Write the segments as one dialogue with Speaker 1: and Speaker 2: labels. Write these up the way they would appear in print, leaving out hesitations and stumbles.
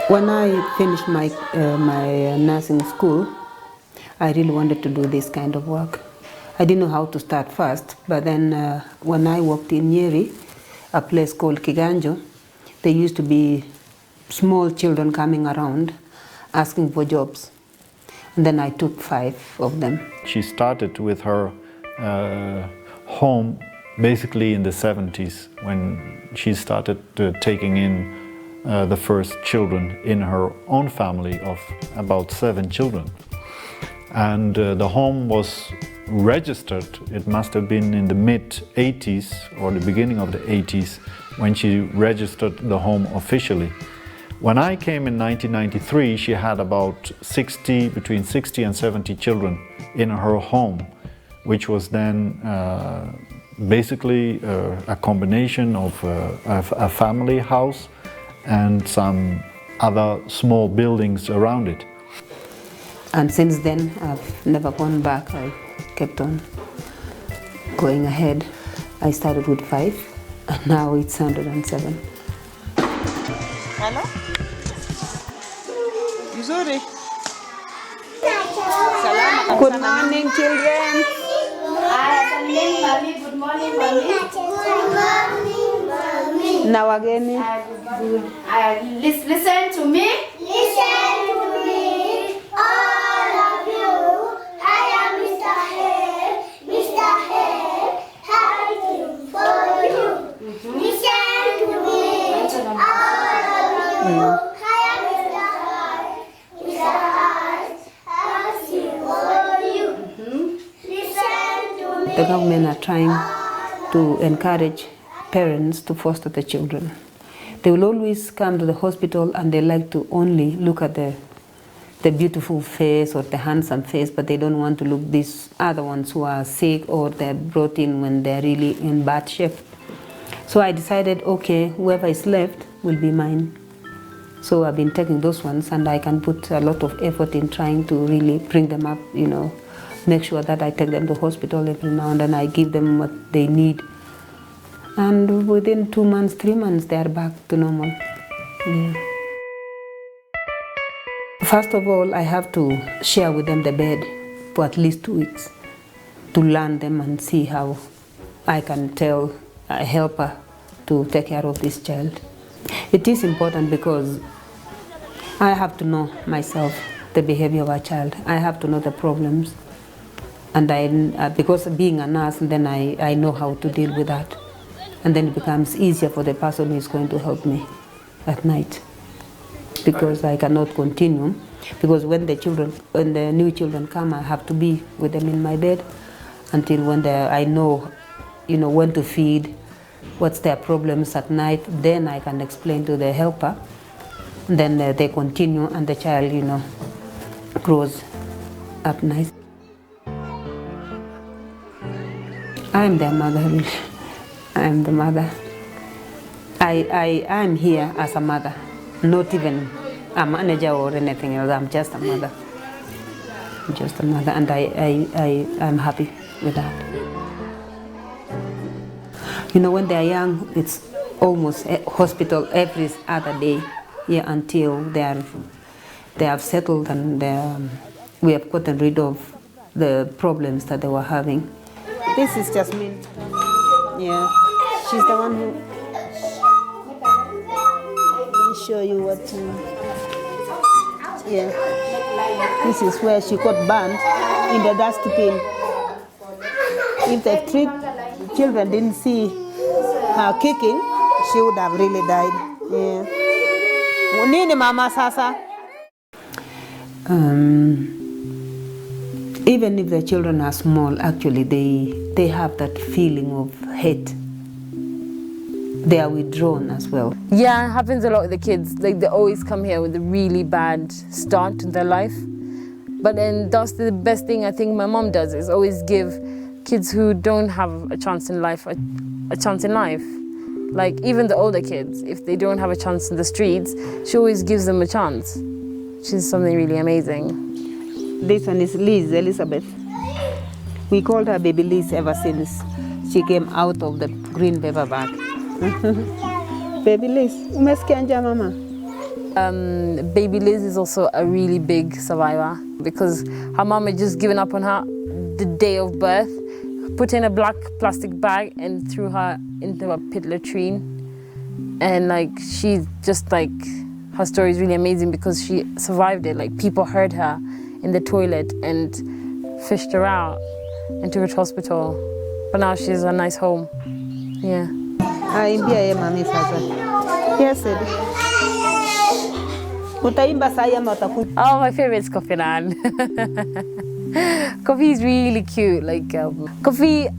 Speaker 1: When I finished my nursing school, I really wanted to do this kind of work. I didn't know how to start first, but then when I worked in Nyeri, a place called Kiganjo, there used to be small children coming around asking for jobs. And then I took 5 of them.
Speaker 2: She started with her home basically in the 70s when she started taking in the first children in her own family of about 7 children. And the home was registered, it must have been in the mid-80s or the beginning of the 80s when she registered the home officially. When I came in 1993, she had about between 60 and 70 children in her home, which was then basically a combination of a family house and some other small buildings around it.
Speaker 1: And since then, I've never gone back. I kept on going ahead. I started with 5, and now it's 107.
Speaker 3: Hello? You sorry?
Speaker 1: Good morning, children.
Speaker 4: Good morning, mommy.
Speaker 1: Now again.
Speaker 4: Good. Listen to me. Listen to me. All of you. I am Mr. Head. Mr. Head. Fighting for you. Listen to me. All of you. I am Mr. Head. Mr. Head. Fighting for you. Listen to me.
Speaker 1: The government are trying to encourage parents to foster the children. They will always come to the hospital and they like to only look at the beautiful face or the handsome face, but they don't want to look these other ones who are sick or they're brought in when they're really in bad shape. So I decided, okay, whoever is left will be mine. So I've been taking those ones and I can put a lot of effort in trying to really bring them up, you know, make sure that I take them to hospital every now and then. I give them what they need. And within 2 months, 3 months, they are back to normal. Yeah. First of all, I have to share with them the bed for at least 2 weeks to learn them and see how I can tell a helper to take care of this child. It is important because I have to know myself the behavior of a child. I have to know the problems. And because being a nurse, then I know how to deal with that. And then it becomes easier for the person who is going to help me at night. Because I cannot continue. Because when the new children come, I have to be with them in my bed until when I know, you know, when to feed, what's their problems at night. Then I can explain to the helper. And then they continue, and the child, you know, grows up nice. I'm their mother. I'm the mother. I'm here as a mother, not even a manager or anything else. I'm just a mother. I'm just a mother, and I'm happy with that. You know, when they're young, it's almost hospital every other day, yeah, until they have settled and we have gotten rid of the problems that they were having. This is Jasmine. Yeah. She's the one who... Let me show you what... yeah. This is where she got burned in the dustbin. If the 3 children didn't see her kicking, she would have really died. Yeah. Nini mama sasa? Even if the children are small, actually they have that feeling of hate. They are withdrawn as well.
Speaker 5: Yeah, it happens a lot with the kids. Like, they always come here with a really bad start to their life. But then that's the best thing I think my mom does, is always give kids who don't have a chance in life a chance in life. Like, even the older kids, if they don't have a chance in the streets, she always gives them a chance. She's something really amazing.
Speaker 1: This one is Liz Elizabeth. We called her Baby Liz ever since she came out of the green paper bag. Baby Liz, umesikia njaa mama?
Speaker 5: Baby Liz is also a really big survivor because her mom had just given up on her the day of birth, put in a black plastic bag and threw her into a pit latrine. And like, she just like, her story is really amazing because she survived it. Like, people heard her in the toilet and fished her out and took her to hospital. But now she's a nice home. Yeah.
Speaker 1: Aimbia ye mami sasa. Yes, utaimba saa ama utakuja?
Speaker 5: Oh, my favorite is Kofi Nan. Kofi is really cute. Like Kofi,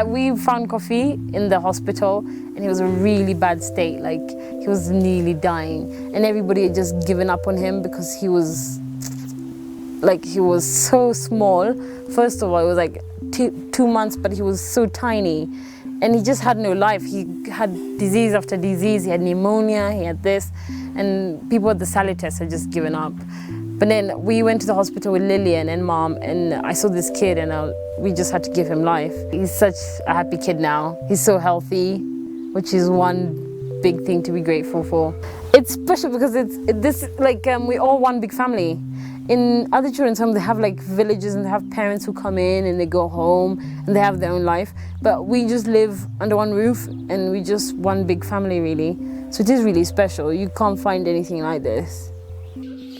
Speaker 5: we found Kofi in the hospital, and he was in a really bad state. Like, he was nearly dying, and everybody had just given up on him because he was so small. First of all, it was like 2 months, but he was so tiny, and he just had no life. He had disease after disease. He had pneumonia. He had this, and people at the Sally test had just given up. But then we went to the hospital with Lillian and Mom, and I saw this kid, and we just had to give him life. He's such a happy kid now. He's so healthy, which is one big thing to be grateful for. It's special because we're all one big family. In other children's homes, they have like villages and they have parents who come in and they go home and they have their own life. But we just live under one roof and we just one big family, really. So it is really special. You can't find anything like this.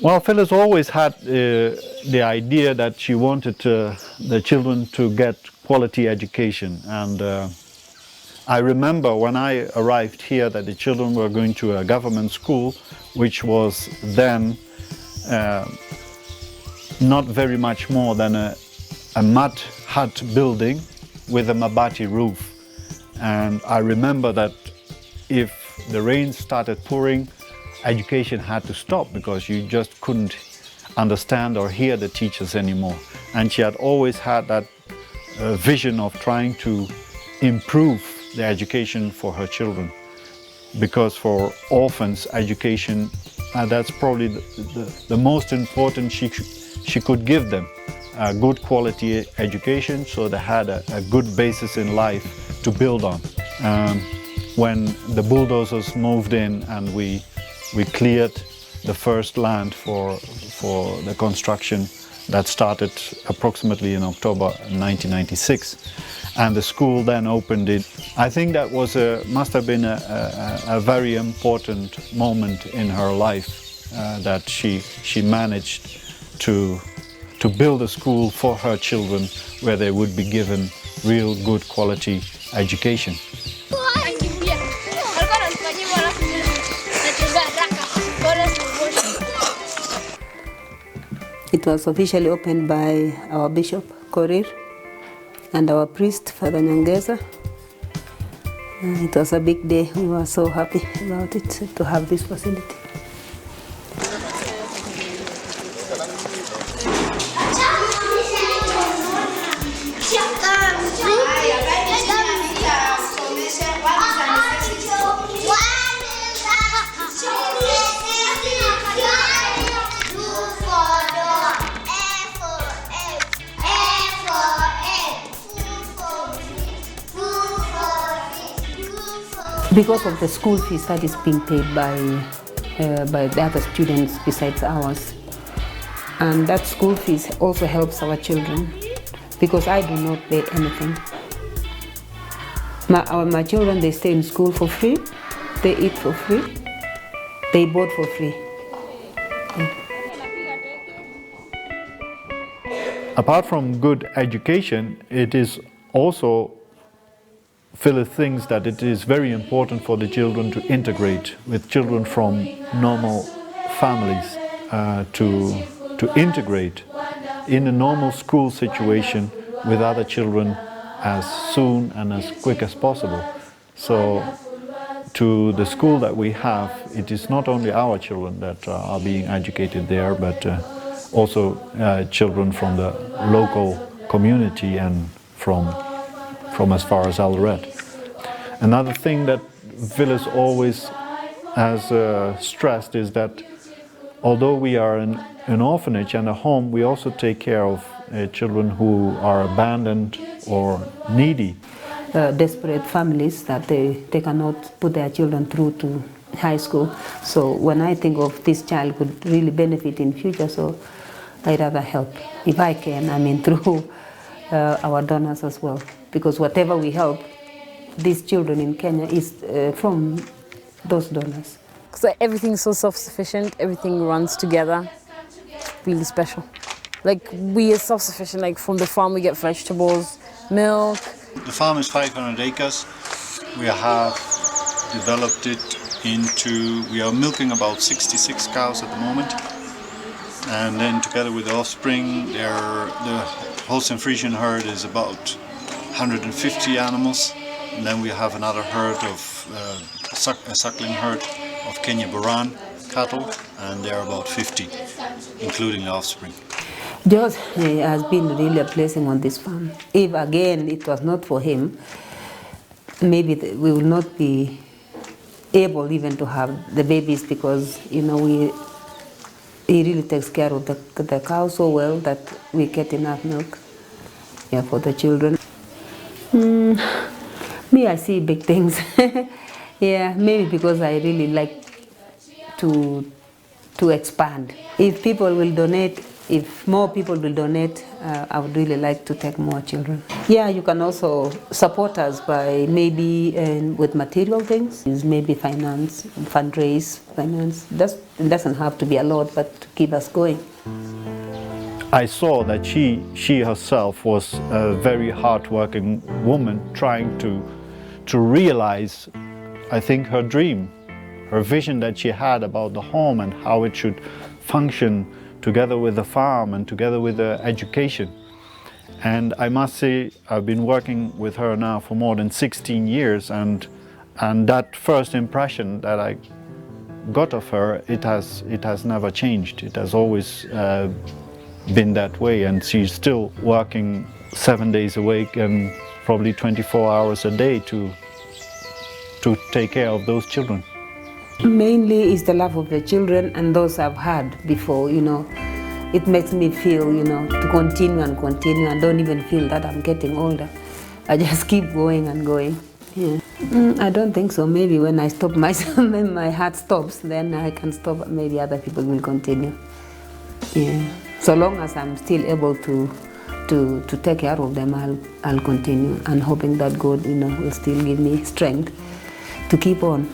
Speaker 2: Well, Phyllis always had the idea that she wanted the children to get quality education. And I remember when I arrived here that the children were going to a government school, which was then not very much more than a mud hut building with a mabati roof. And I remember that if the rain started pouring, education had to stop because you just couldn't understand or hear the teachers anymore. And she had always had that vision of trying to improve the education for her children. Because for orphans, education, that's probably the most important she could give them. A good quality education so they had a good basis in life to build on. When the bulldozers moved in and we cleared the first land for the construction that started approximately in October 1996, and the school then opened it. I think that must have been a very important moment in her life, that she managed to build a school for her children where they would be given real good quality education.
Speaker 1: It was officially opened by our Bishop Korir and our priest, Father Nyongeza. It was a big day. We were so happy about it, to have this facility. Because of the school fees that is being paid by the other students besides ours. And that school fees also helps our children because I do not pay anything. My children, they stay in school for free, they eat for free, they board for free.
Speaker 2: Apart from good education, it is also Phyllis thinks that it is very important for the children to integrate with children from normal families, to integrate in a normal school situation with other children as soon and as quick as possible. So to the school that we have, it is not only our children that are being educated there, but also children from the local community and from as far as Eldoret. Another thing that Phyllis always has stressed is that although we are an orphanage and a home, we also take care of children who are abandoned or needy.
Speaker 1: desperate families that they cannot put their children through to high school. So when I think of this child could really benefit in future, so I'd rather help if I can, I mean through our donors as well, because whatever we help these children in Kenya is from those donors.
Speaker 5: So everything's so self-sufficient, everything runs together, really special. Like we are self-sufficient, like from the farm we get vegetables, milk.
Speaker 2: The farm is 500 acres. We have developed it into, we are milking about 66 cows at the moment. And then together with the offspring, the Holstein Friesian herd is about 150 animals. And then we have another herd of, a suckling herd of Kenya Boran cattle, and they're about 50, including the offspring.
Speaker 1: George has been really a blessing on this farm. If again it was not for him, maybe we will not be able even to have the babies, because he really takes care of the cows so well that we get enough milk, yeah, for the children. Me, I see big things. Yeah, maybe because I really like to expand. If people will donate, if more people will donate, I would really like to take more children. Yeah, you can also support us by maybe with material things, maybe finance, fundraise, finance. It doesn't have to be a lot, but to keep us going.
Speaker 2: I saw that she herself was a very hard-working woman trying to realize, I think, her dream, her vision that she had about the home and how it should function together with the farm and together with the education. And I must say, I've been working with her now for more than 16 years, and that first impression that I got of her, it has never changed. It has always been that way, and she's still working 7 days a week and probably 24 hours a day to take care of those children.
Speaker 1: Mainly is the love of the children and those I've had before, It makes me feel, to continue and continue, and don't even feel that I'm getting older. I just keep going and going. Yeah. I don't think so. Maybe when I stop myself, when my heart stops, then I can stop. Maybe other people will continue. Yeah. So long as I'm still able to take care of them, I'll continue, and hoping that God, will still give me strength to keep on.